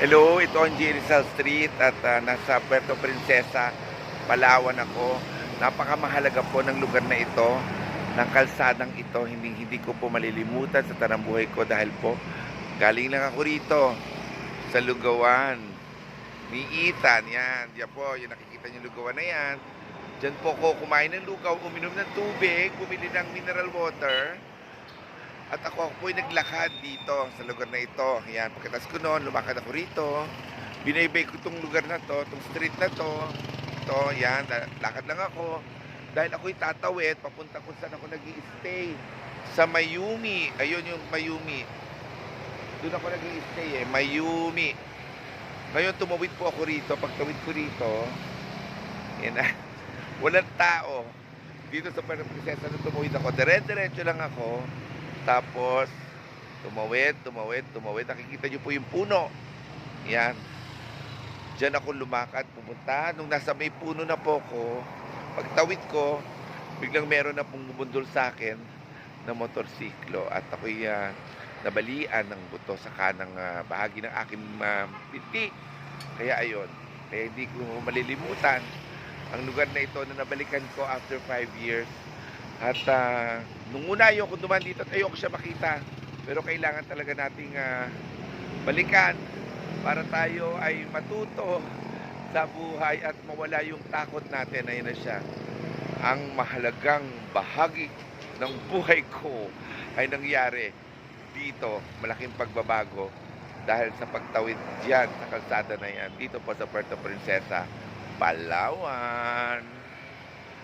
Hello, ito ang J. Rizal Street at nasa Puerto Princesa, Palawan ako. Napakamahalaga po ng lugar na ito, ng kalsadang ito. Hindi ko po malilimutan sa tanang buhay ko dahil po galing lang ako rito sa lugawan ni Ethan. Yan, diyan po, yung nakikita niyo lugawan na yan. Diyan po ko kumain ng lugaw, uminom ng tubig, bumili ng mineral water. At ako po'y naglakad dito sa lugar na ito. Yan, pagkatas ko noon, lumakad ako rito. Binaybay ko itong lugar na to, itong street na to. Ito, yan, lakad lang ako. Dahil ako'y tatawid, papunta kung saan ako nag-i-stay. Sa Mayumi. Ayun yung Mayumi. Doon ako nag-i-stay Mayumi. Ngayon, tumawid po ako rito. Pagtawid ko rito, yan na, walang tao. Dito sa Puerto Princesa, nung tumawid ako, dire-diretso lang ako. Tapos, tumawid. Nakikita niyo po yung puno. Yan. Diyan ako lumakad, pumunta. Nung nasa may puno na po ko, pagtawid ko, biglang meron na pong bumundol sa akin na motorsiklo. At ako'y nabalian ng buto sa kanang bahagi ng aking binti. Kaya ayun. Kaya hindi ko malilimutan ang lugar na ito na nabalikan ko after 5 years. At nung una ayoko duman dito at ayoko siya makita. Pero kailangan talaga nating balikan para tayo ay matuto sa buhay at mawala yung takot natin. Ayun na siya. Ang mahalagang bahagi ng buhay ko ay nangyari dito. Malaking pagbabago dahil sa pagtawid diyan sa kalsada na yan. Dito po sa Puerto Princesa, Palawan.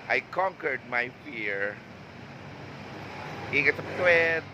I conquered my fear. Ingat sa pagtuwid.